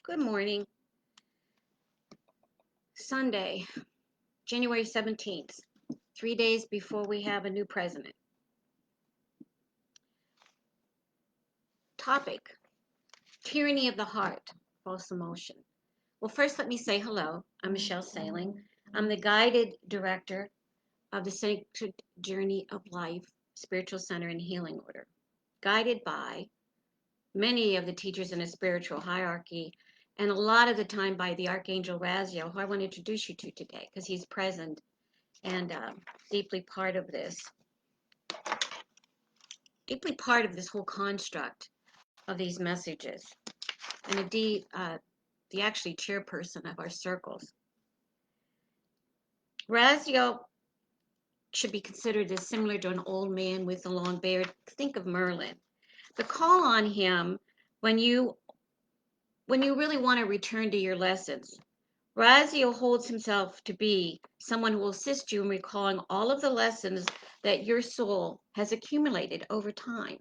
Good morning. Sunday, January 17th, 3 days before we have a new president. Topic, tyranny of the heart, false emotion. Well, first let me say hello. I'm Michelle Sailing. I'm the guided director of the Sacred Journey of Life Spiritual Center and Healing Order, guided by many of the teachers in the spiritual hierarchy, and a lot of the time by the Archangel Raziel, who I want to introduce you to today because he's present and deeply part of this whole construct of these messages, and indeed the actually chairperson of our circles. Raziel should be considered as similar to an old man with a long beard. Think of Merlin. The call on him when you really want to return to your lessons. Raziel holds himself to be someone who will assist you in recalling all of the lessons that your soul has accumulated over time,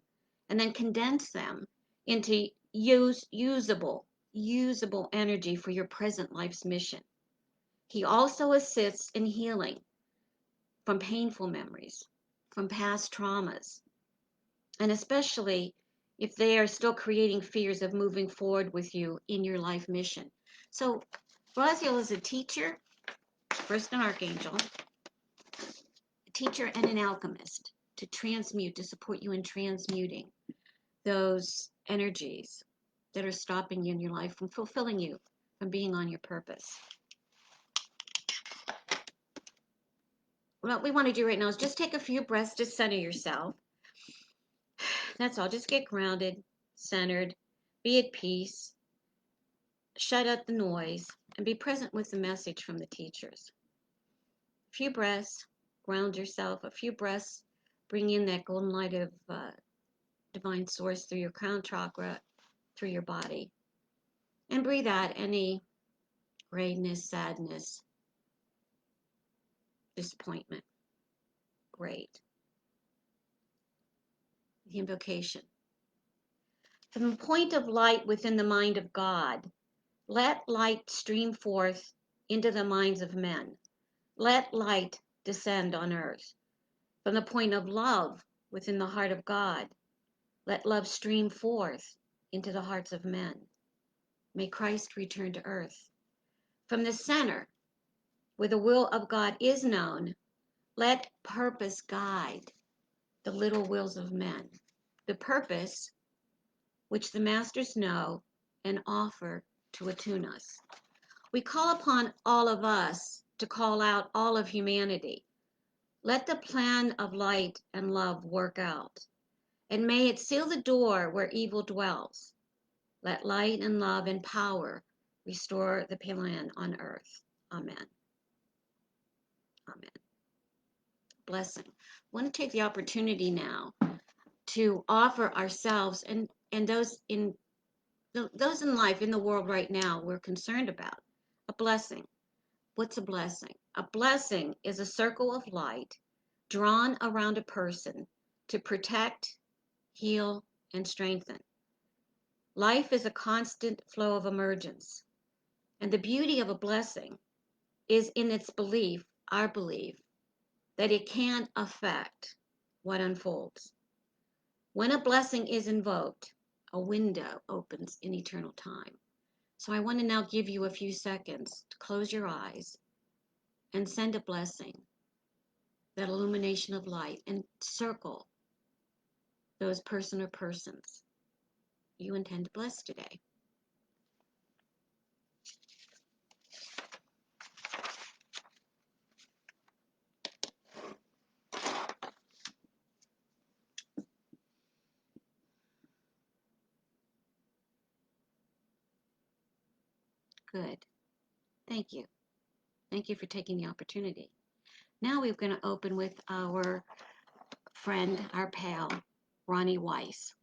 and then condense them into usable energy for your present life's mission. He also assists in healing from painful memories, from past traumas, and especially if they are still creating fears of moving forward with you in your life mission. So Raziel is a teacher, first an archangel, a teacher and an alchemist to transmute, to support you in transmuting those energies that are stopping you in your life from fulfilling you, from being on your purpose. What we want to do right now is just take a few breaths to center yourself. That's all. Just get grounded, centered, be at peace, shut out the noise, and be present with the message from the teachers. A few breaths, ground yourself. A few breaths, bring in that golden light of divine source through your crown chakra, through your body. And breathe out any grayness, sadness, disappointment. Great. The invocation. From the point of light within the mind of God, let light stream forth into the minds of men. Let light descend on earth. From the point of love within the heart of God, let love stream forth into the hearts of men. May Christ return to earth. From the center, where the will of God is known, let purpose guide the little wills of men. The purpose which the masters know and offer to attune us. We call upon all of us to call out all of humanity. Let the plan of light and love work out, and may it seal the door where evil dwells. Let light and love and power restore the plan on earth. Amen. Amen. Blessing. I want to take the opportunity now to offer ourselves and those in life, in the world right now, we're concerned about a blessing. What's a blessing? A blessing is a circle of light drawn around a person to protect, heal, and strengthen. Life is a constant flow of emergence, and the beauty of a blessing is in its belief, our belief, that it can affect what unfolds. When a blessing is invoked, a window opens in eternal time. So I want to now give you a few seconds to close your eyes and send a blessing, that illumination of light, and circle those person or persons you intend to bless today. Good. Thank you. Thank you for taking the opportunity. Now we're going to open with our friend, our pal, Ronnie Weiss.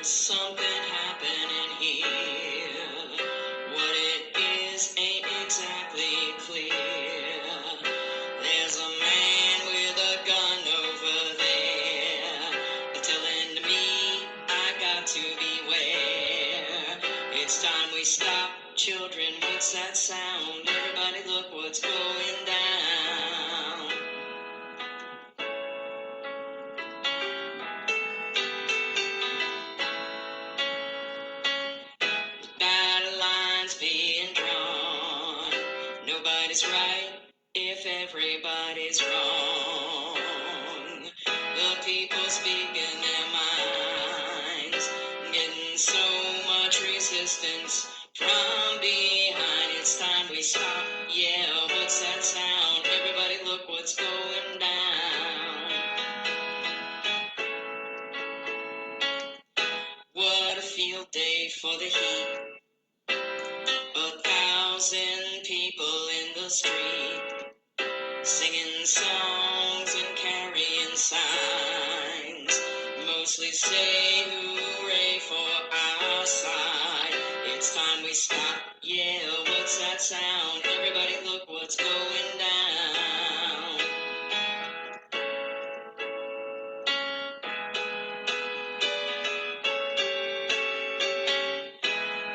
Something happening here. What it is ain't exactly clear. what's that sound? Everybody look what's going down. Battle lines being drawn. Nobody's right if everybody's wrong. The people speaking their minds, getting so much resistance from behind. It's time we stop. Yeah, what's that sound? Everybody look what's going down. What a field day for the heat. 1,000 people in the street, singing songs and carrying signs. Mostly say hooray for our side. It's time we stop. Yeah, what's that sound? Everybody look what's going down.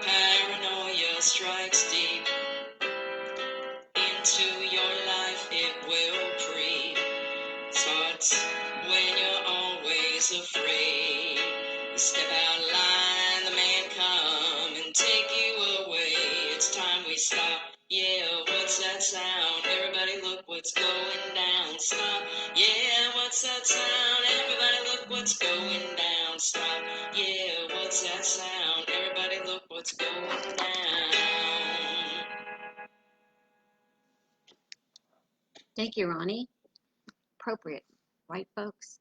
Paranoia strikes deep into your life. It will creep. Starts when you're always afraid. You step out of line, the man come and take you away. It's time we stop. Yeah, what's that sound? Everybody look what's going down. Stop. Yeah, what's that sound? Everybody look what's going down. Stop. Yeah, what's that sound? Everybody look what's going down. Thank you, Ronnie. Appropriate, right, folks?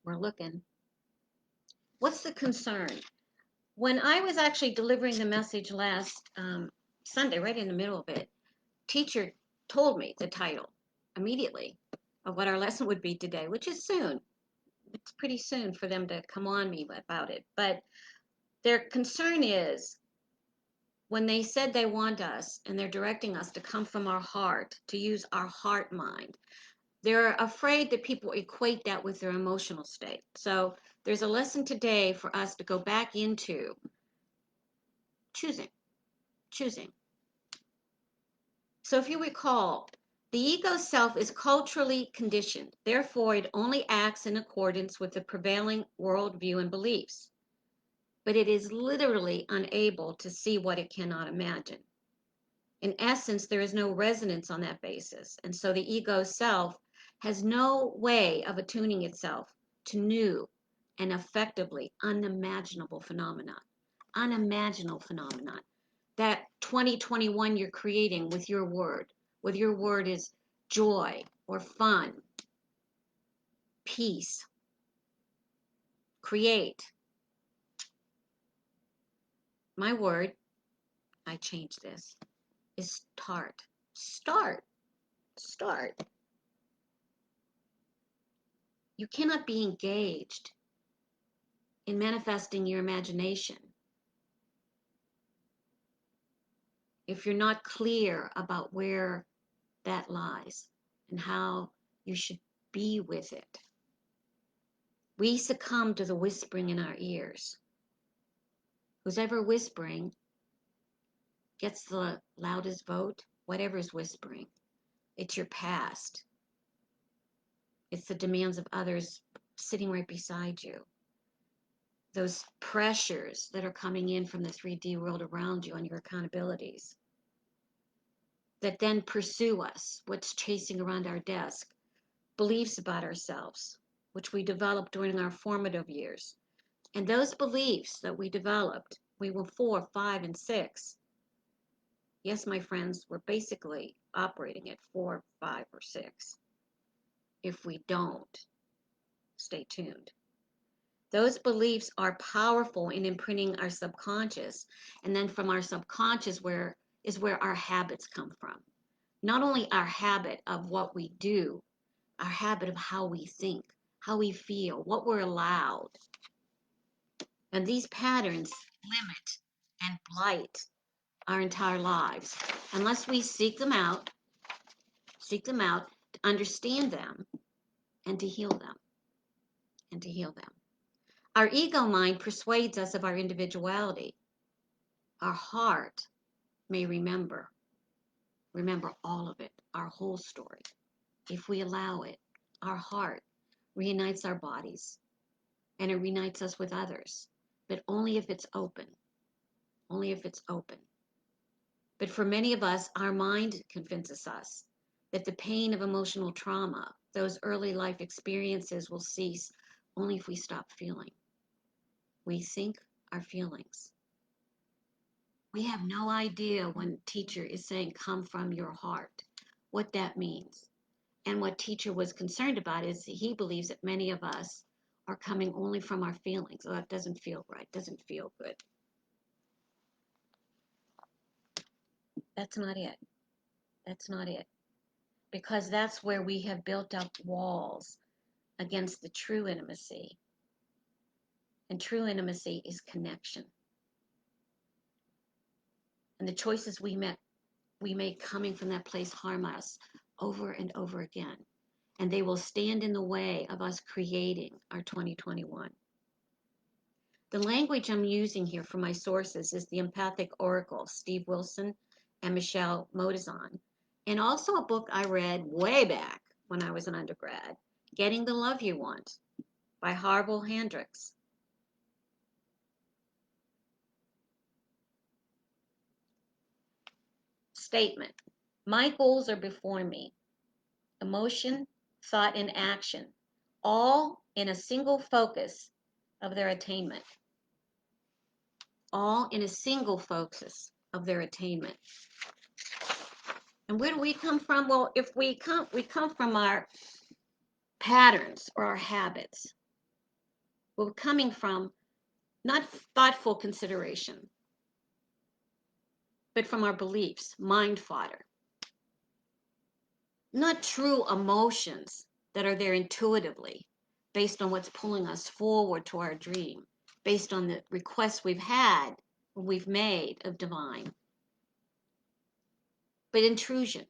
We're looking. What's the concern? When I was actually delivering the message last Sunday, right in the middle of it, teacher told me the title immediately of what our lesson would be today, which is soon. It's pretty soon for them to come on me about it. But their concern is when they said they want us and they're directing us to come from our heart, to use our heart mind, they're afraid that people equate that with their emotional state. So there's a lesson today for us to go back into choosing. So if you recall, the ego self is culturally conditioned. Therefore, it only acts in accordance with the prevailing worldview and beliefs. But it is literally unable to see what it cannot imagine. In essence, there is no resonance on that basis. And so the ego self has no way of attuning itself to new and effectively unimaginable phenomena. Unimaginable phenomenon. That 2021 you're creating with your word, whether your word is joy or fun, peace, create. My word, I changed this, is start. Start. Start. You cannot be engaged in manifesting your imagination if you're not clear about where that lies and how you should be with it. We succumb to the whispering in our ears. Who's ever whispering gets the loudest vote, whatever's whispering. It's your past. It's the demands of others sitting right beside you. Those pressures that are coming in from the 3D world around you on your accountabilities that then pursue us, what's chasing around our desk, beliefs about ourselves, which we developed during our formative years. And those beliefs that we developed, we were 4, 5, and 6. Yes, my friends, we're basically operating at 4, 5, or 6 if we don't stay tuned. Those beliefs are powerful in imprinting our subconscious, and then from our subconscious is where our habits come from. Not only our habit of what we do, our habit of how we think, how we feel, what we're allowed. And these patterns limit and blight our entire lives unless we seek them out, to understand them and to heal them, Our ego mind persuades us of our individuality. Our heart may remember all of it, our whole story. If we allow it, our heart reunites our bodies and it reunites us with others, but only if it's open, only if it's open. But for many of us, our mind convinces us that the pain of emotional trauma, those early life experiences will cease only if we stop feeling. We think our feelings. We have no idea when teacher is saying come from your heart, what that means. And what teacher was concerned about is he believes that many of us are coming only from our feelings. Oh, that doesn't feel right, doesn't feel good. That's not it. That's not it. Because that's where we have built up walls against the true intimacy. And true intimacy is connection. And the choices we make coming from that place harm us over and over again. And they will stand in the way of us creating our 2021. The language I'm using here for my sources is the Empathic Oracle, Steve Wilson and Michelle Modizan, and also a book I read way back when I was an undergrad, Getting the Love You Want by Harville Hendricks. Statement. My goals are before me. Emotion, thought, and action, all in a single focus of their attainment. All in a single focus of their attainment. And where do we come from? Well, if we come from our patterns or our habits. We're coming from not thoughtful consideration, but from our beliefs, mind fodder. Not true emotions that are there intuitively, based on what's pulling us forward to our dream, based on the requests we've made of divine. But intrusion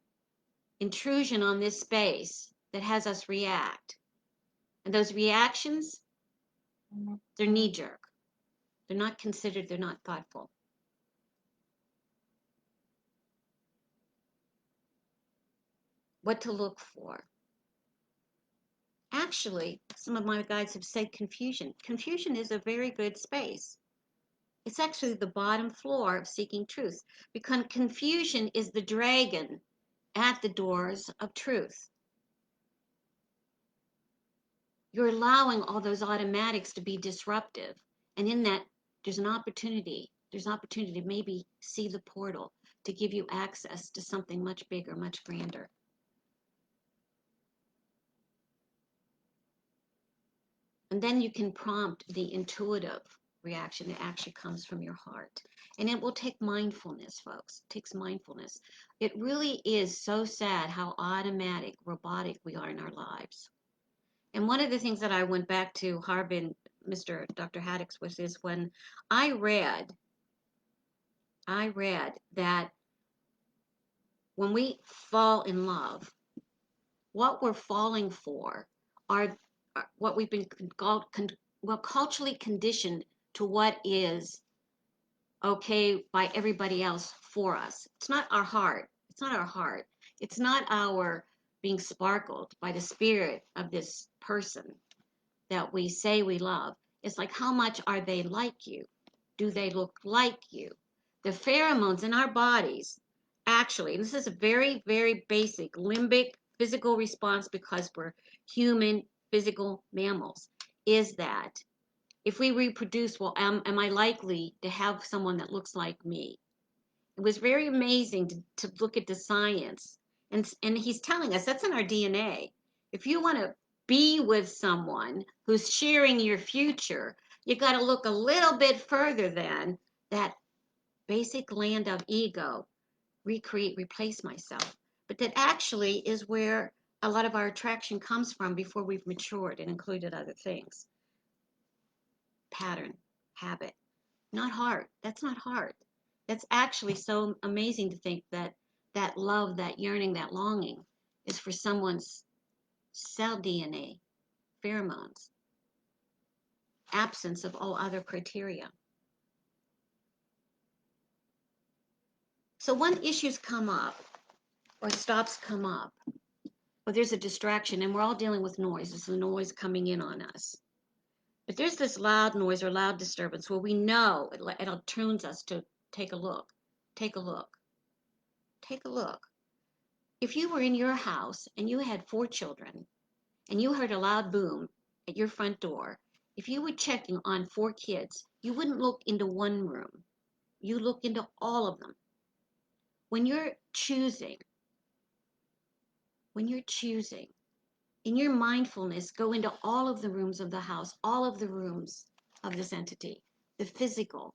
on this space that has us react. And those reactions, they're knee jerk. They're not considered, they're not thoughtful. What to look for. Actually, some of my guides have said confusion. Confusion is a very good space. It's actually the bottom floor of seeking truth because confusion is the dragon at the doors of truth. You're allowing all those automatics to be disruptive. And in that, there's an opportunity. There's an opportunity to maybe see the portal to give you access to something much bigger, much grander. And then you can prompt the intuitive reaction that actually comes from your heart. And it will take mindfulness, folks. It takes mindfulness. It really is so sad how automatic, robotic we are in our lives. And one of the things that I went back to Harbin, Dr. Haddix, was is when I read that when we fall in love, what we're falling for are what we've been culturally conditioned to what is okay by everybody else for us. It's not our heart. It's not our heart. It's not our being sparkled by the spirit of this person that we say we love. It's like, how much are they like you? Do they look like you? The pheromones in our bodies, actually, and this is a very, very basic limbic physical response because we're human physical mammals, is that if we reproduce, well, am I likely to have someone that looks like me? It was very amazing to look at the science. And he's telling us that's in our DNA. If you want to be with someone who's sharing your future, you got to look a little bit further than that basic land of ego, recreate, replace myself. But that actually is where a lot of our attraction comes from before we've matured and included other things. Pattern, habit, not heart. That's not heart. That's actually so amazing to think that that love, that yearning, that longing is for someone's cell DNA, pheromones, absence of all other criteria. So when issues come up or stops come up, or there's a distraction, and we're all dealing with noise, there's the noise coming in on us. But there's this loud noise or loud disturbance where we know it attunes us to take a look, take a look, take a look. If you were in your house and you had 4 children and you heard a loud boom at your front door, if you were checking on 4 kids, you wouldn't look into one room. You look into all of them. When you're choosing, in your mindfulness, go into all of the rooms of the house, all of the rooms of this entity, the physical,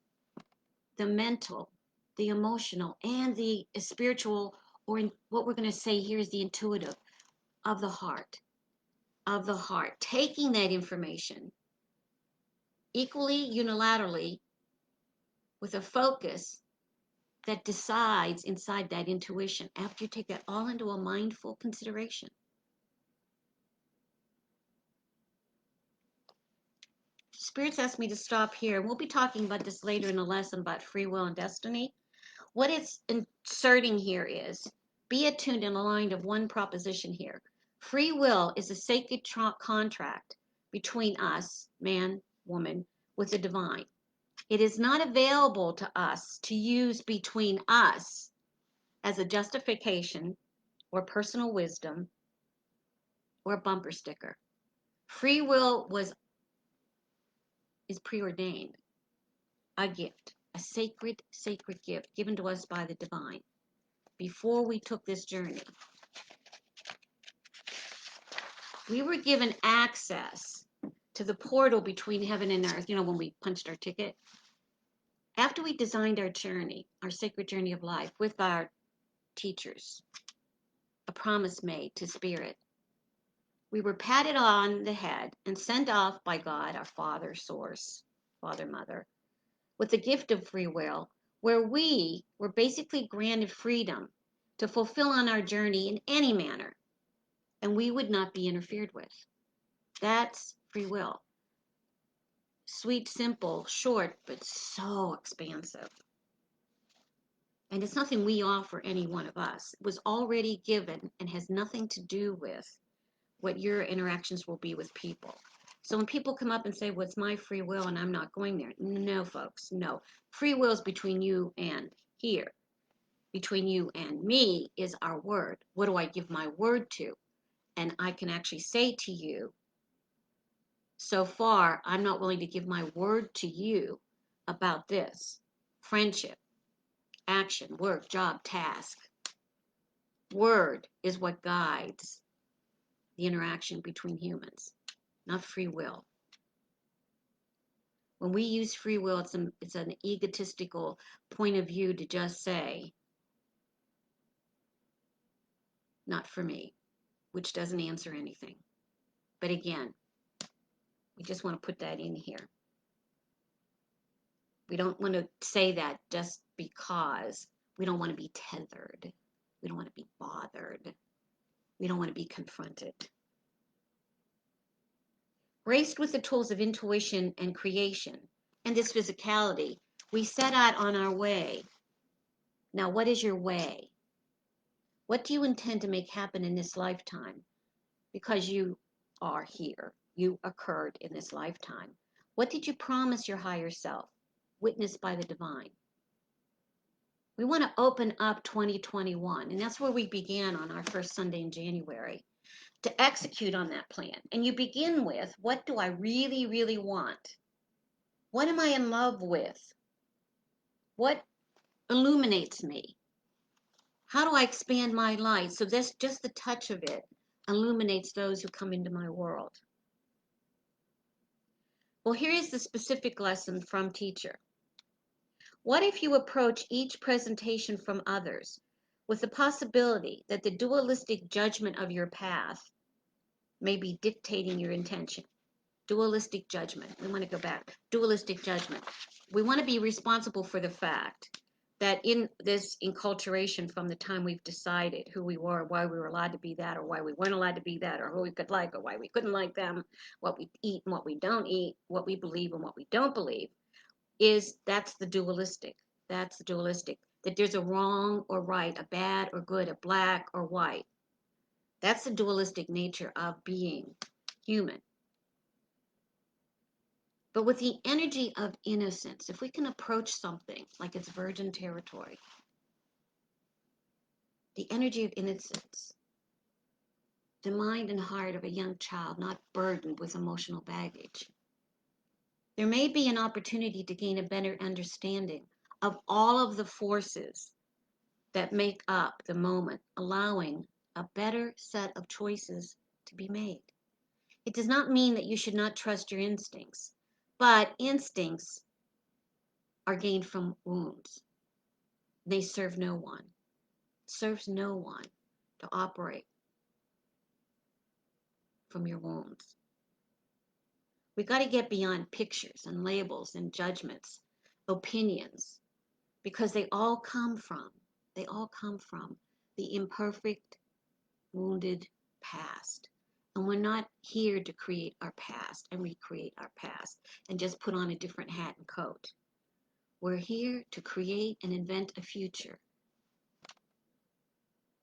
the mental, the emotional, and the spiritual, or what we're going to say here is the intuitive of the heart, taking that information equally, unilaterally, with a focus that decides inside that intuition after you take that all into a mindful consideration. Spirits asked me to stop here. We'll be talking about this later in the lesson about free will and destiny. What it's inserting here is be attuned and aligned of one proposition here. Free will is a sacred contract between us, man, woman, with the divine. It is not available to us to use between us as a justification or personal wisdom or a bumper sticker. Free will is preordained, a gift, a sacred gift given to us by the divine. Before we took this journey, we were given access to the portal between heaven and earth, when we punched our ticket. After we designed our journey, our sacred journey of life with our teachers, a promise made to spirit, we were patted on the head and sent off by God, our Father, Source, Father, Mother, with the gift of free will, where we were basically granted freedom to fulfill on our journey in any manner, and we would not be interfered with. That's free will. Sweet, simple, short, but so expansive. And it's nothing we offer any one of us. It was already given and has nothing to do with what your interactions will be with people. So when people come up and say, well, it's my free will and I'm not going there. No, folks, no. Free will is between you and here. Between you and me is our word. What do I give my word to? And I can actually say to you, so far, I'm not willing to give my word to you about this. Friendship, action, work, job, task. Word is what guides the interaction between humans, not free will. When we use free will, it's an egotistical point of view to just say, not for me, which doesn't answer anything. But again, we just want to put that in here. We don't want to say that just because we don't want to be tethered. We don't want to be bothered. We don't want to be confronted. Graced with the tools of intuition and creation and this physicality, we set out on our way. Now, what is your way? What do you intend to make happen in this lifetime? Because you are here. You occurred in this lifetime. What did you promise your higher self, witnessed by the divine? We want to open up 2021, and that's where we began on our first Sunday in January, to execute on that plan. And you begin with, what do I really, really want? What am I in love with? What illuminates me? How do I expand my light so that's just the touch of it illuminates those who come into my world? Well, here is the specific lesson from teacher. What if you approach each presentation from others with the possibility that the dualistic judgment of your path may be dictating your intention? Dualistic judgment. We want to go back. Dualistic judgment. We want to be responsible for the fact that in this enculturation from the time we've decided who we were, why we were allowed to be that, or why we weren't allowed to be that, or who we could like, or why we couldn't like them, what we eat and what we don't eat, what we believe and what we don't believe, that's the dualistic. That's the dualistic. that there's a wrong or right, a bad or good, a black or white. That's the dualistic nature of being human. But with the energy of innocence, if we can approach something like it's virgin territory, the energy of innocence, the mind and heart of a young child not burdened with emotional baggage, there may be an opportunity to gain a better understanding of all of the forces that make up the moment, allowing a better set of choices to be made. It does not mean that you should not trust your instincts, but instincts are gained from wounds. They serve no one. It serves no one to operate from your wounds. We got to get beyond pictures and labels and judgments, opinions, because they all come from the imperfect, wounded past. And we're not here to create our past and recreate our past and just put on a different hat and coat. We're here to create and invent a future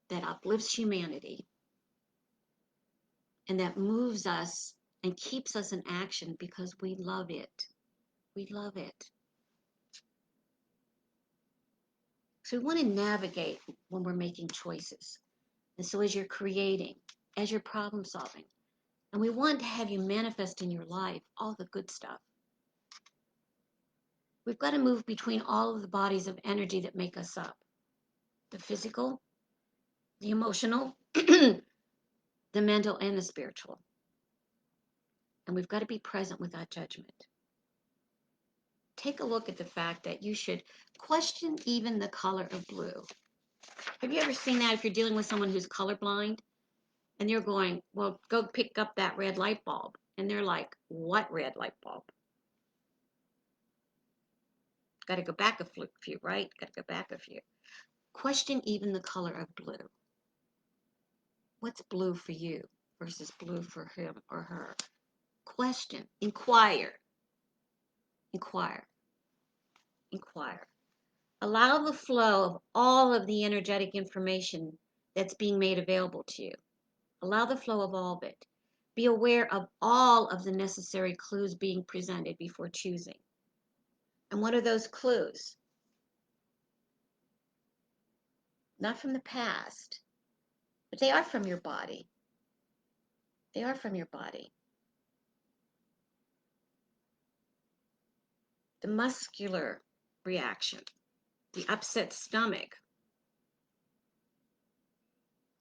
that uplifts humanity and that moves us and keeps us in action because we love it. We love it. So we want to navigate when we're making choices. And so as you're creating, as you're problem solving, and we want to have you manifest in your life all the good stuff. We've got to move between all of the bodies of energy that make us up. The physical, the emotional, the mental, and the spiritual. And we've got to be present without judgment. Take a look at the fact that you should question even the color of blue. Have you ever seen that if you're dealing with someone who's colorblind and you're going, well, go pick up that red light bulb. And they're like, what red light bulb? Got to go back a few, right? Got to go back a few. Question even the color of blue. What's blue for you versus blue for him or her? Question, inquire, inquire, inquire. Allow the flow of all of the energetic information that's being made available to you. Allow the flow of all of it. Be aware of all of the necessary clues being presented before choosing. And what are those clues? Not from the past, but they are from your body. They are from your body. The muscular reaction, the upset stomach,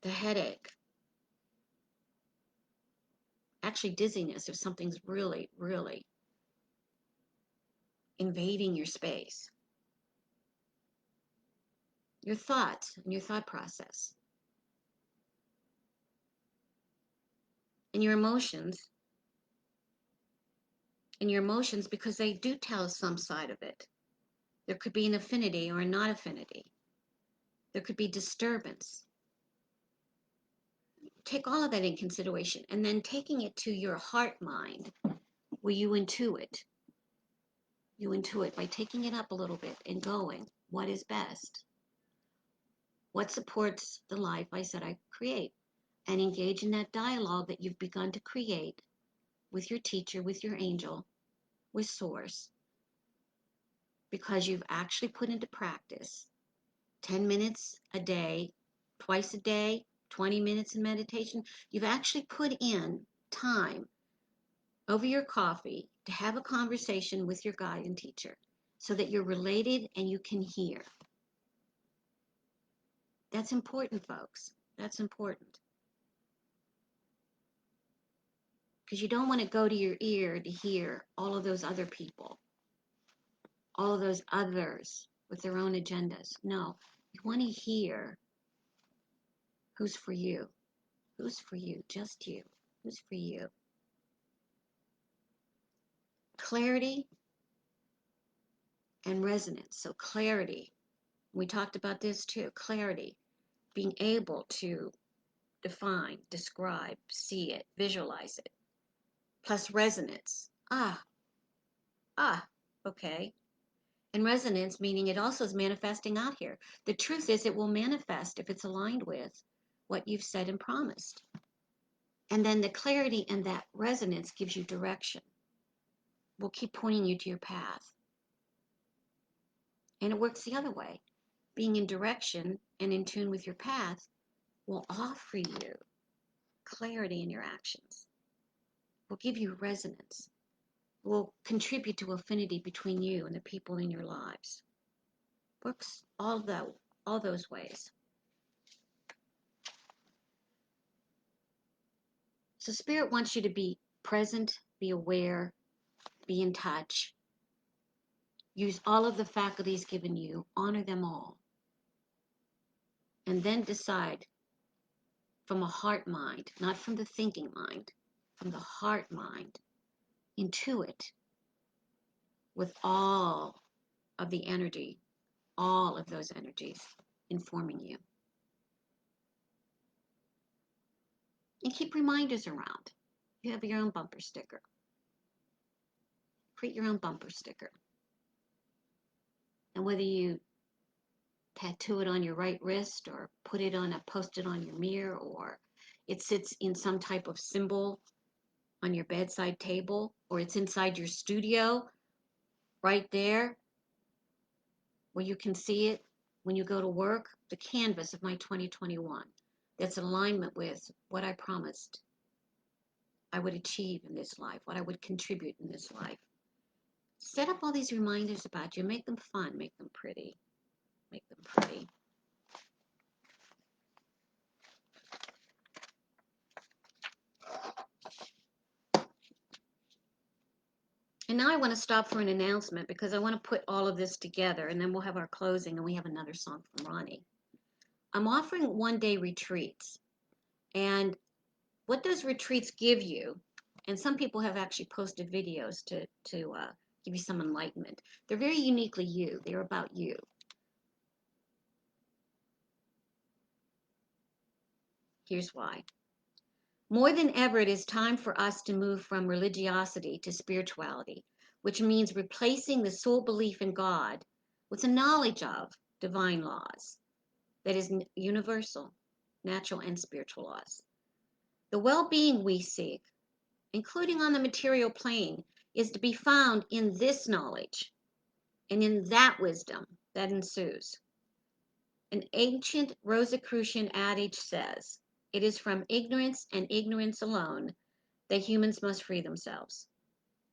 the headache, actually dizziness if something's really, really invading your space. Your thoughts and your thought process. And your emotions. And your emotions, because they do tell us some side of it. There could be an affinity or a not affinity. There could be disturbance. Take all of that in consideration, and then taking it to your heart mind, where you intuit. You intuit by taking it up a little bit and going, what is best? What supports the life I said I create? And engage in that dialogue that you've begun to create with your teacher, with your angel, with Source, because you've actually put into practice 10 minutes a day, twice a day, 20 minutes in meditation. You've actually put in time over your coffee to have a conversation with your guide and teacher so that you're related and you can hear. That's important, folks. That's important. Because you don't want to go to your ear to hear all of those other people, all of those others with their own agendas. No, you want to hear who's for you. Who's for you? Just you. Who's for you? Clarity and resonance. So clarity, we talked about this too. Clarity, being able to define, describe, see it, visualize it. Plus resonance. Ah, okay. And resonance, meaning it also is manifesting out here. The truth is, it will manifest if it's aligned with what you've said and promised. And then the clarity and that resonance gives you direction. Will keep pointing you to your path. And it works the other way. Being in direction and in tune with your path will offer you clarity in your actions, will give you resonance, will contribute to affinity between you and the people in your lives. Works all those ways. So Spirit wants you to be present, be aware, be in touch. Use all of the faculties given you, honor them all. And then decide from a heart mind, not from the thinking mind, from the heart mind, intuit with all of the energy, all of those energies informing you. And keep reminders around. You have your own bumper sticker. Create your own bumper sticker. And whether you tattoo it on your right wrist or post it on your mirror, or it sits in some type of symbol on your bedside table, or it's inside your studio right there where you can see it when you go to work, the canvas of my 2021 that's in alignment with what I promised I would achieve in this life, what I would contribute in this life. Set up all these reminders about you. Make them fun. Make them pretty. Make them pretty. And now I want to stop for an announcement because I want to put all of this together, and then we'll have our closing, and we have another song from Ronnie. I'm offering one-day retreats. And what those retreats give you, and some people have actually posted videos to give you some enlightenment. They're very uniquely you. They're about you. Here's why. More than ever, it is time for us to move from religiosity to spirituality, which means replacing the sole belief in God with a knowledge of divine laws that is universal, natural, and spiritual laws. The well-being we seek, including on the material plane, is to be found in this knowledge and in that wisdom that ensues. An ancient Rosicrucian adage says, "It is from ignorance and ignorance alone that humans must free themselves."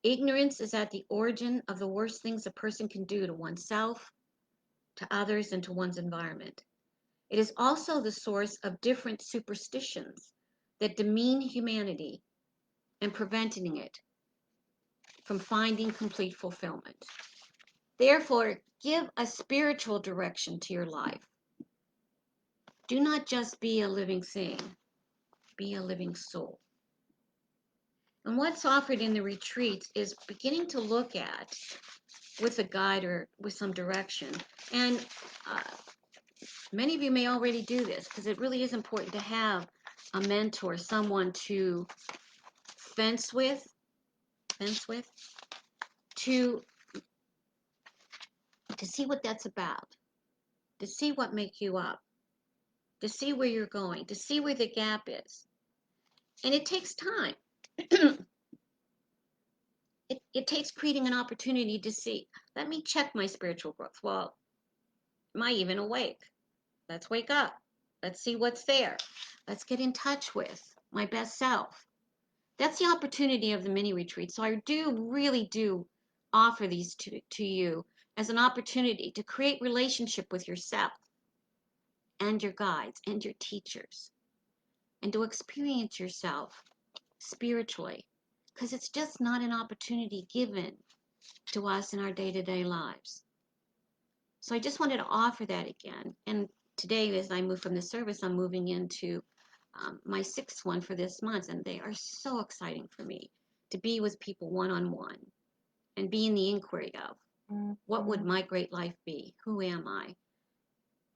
Ignorance is at the origin of the worst things a person can do to oneself, to others, and to one's environment. It is also the source of different superstitions that demean humanity and preventing it from finding complete fulfillment. Therefore, give a spiritual direction to your life. Do not just be a living thing, be a living soul. And what's offered in the retreats is beginning to look at, with a guide or with some direction, and many of you may already do this because it really is important to have a mentor, someone to fence with, to see what that's about, to see what makes you up, to see where you're going, to see where the gap is. And it takes time. It takes creating an opportunity to see, let me check my spiritual growth. Well, am I even awake? Let's wake up. Let's see what's there. Let's get in touch with my best self. That's the opportunity of the mini retreat. So I really do offer these to you as an opportunity to create relationship with yourself and your guides and your teachers, and to experience yourself spiritually, because it's just not an opportunity given to us in our day-to-day lives. So I just wanted to offer that again. And today, as I move from the service, I'm moving into my sixth one for this month, and they are so exciting for me to be with people one-on-one and be in the inquiry of what would my great life be? Who am I?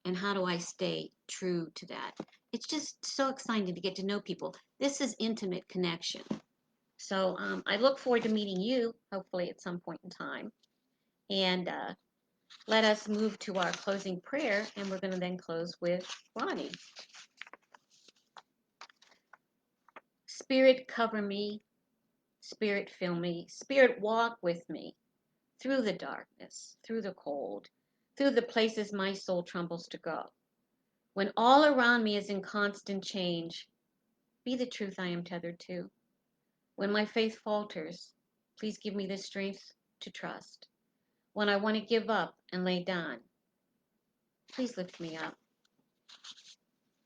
And how do I stay true to that? It's just so exciting to get to know people. This is intimate connection. So I look forward to meeting you, hopefully at some point in time. And let us move to our closing prayer, and we're going to then close with Ronnie. Spirit, cover me. Spirit, fill me. Spirit, walk with me through the darkness, through the cold, through the places my soul trembles to go. When all around me is in constant change, be the truth I am tethered to. When my faith falters, please give me the strength to trust. When I want to give up and lay down, please lift me up.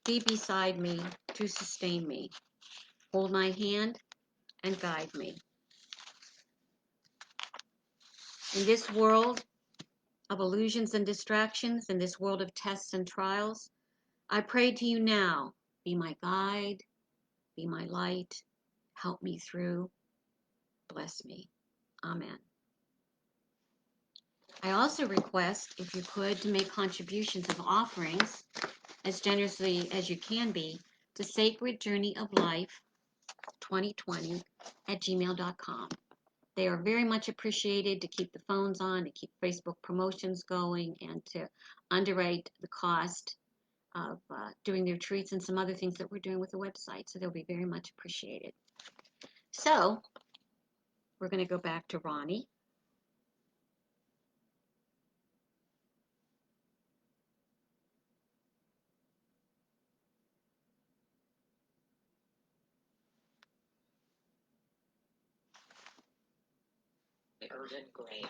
Be beside me to sustain me. Hold my hand and guide me. In this world of illusions and distractions, in this world of tests and trials, I pray to you now, be my guide, be my light, help me through, bless me. Amen. I also request, if you could, to make contributions of offerings as generously as you can be to Sacred Journey of Life 2020 at gmail.com. They are very much appreciated to keep the phones on, to keep Facebook promotions going, and to underwrite the cost of doing the retreats and some other things that we're doing with the website. So they'll be very much appreciated. So we're going to go back to Ronnie. Urban Grave.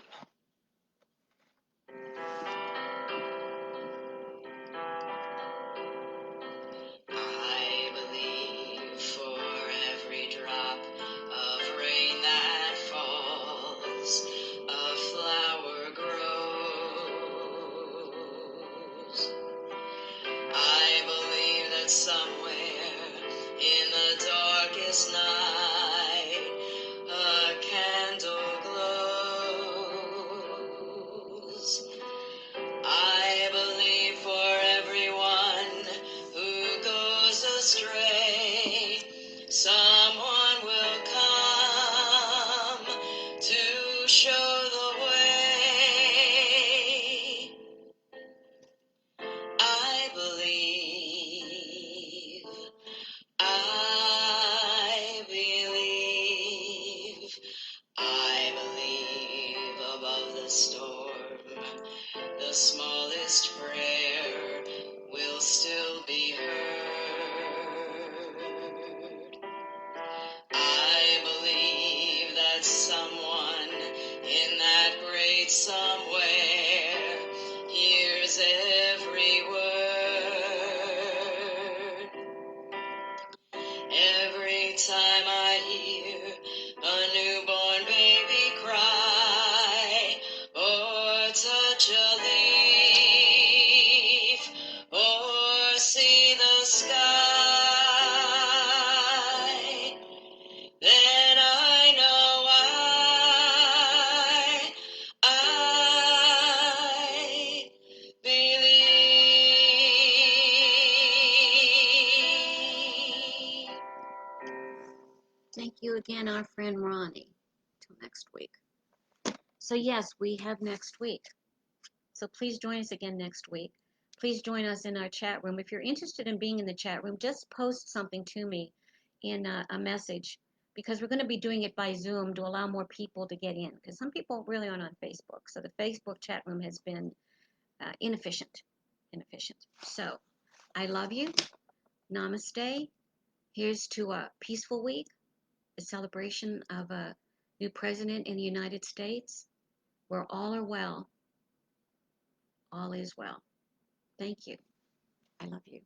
I believe for every drop of rain that falls, a flower grows. I believe that somewhere in the darkest night, a candle glows. I believe for everyone who goes astray, someone will come to show the way. I believe, I believe, I believe above the storm. The smallest prayer will still be heard. I believe that someone in that great somewhere hears every word. Every time I hear a newborn baby cry, or touch a leaf, or see the sky, then I know I believe. Thank you again, our friend Ronnie. Till next week. So yes, we have next week. So please join us again next week. Please join us in our chat room. If you're interested in being in the chat room, just post something to me in a message, because we're going to be doing it by Zoom to allow more people to get in, because some people really aren't on Facebook. So the Facebook chat room has been inefficient. So I love you. Namaste. Here's to a peaceful week, a celebration of a new president in the United States, where all are well. All is well. Thank you. I love you.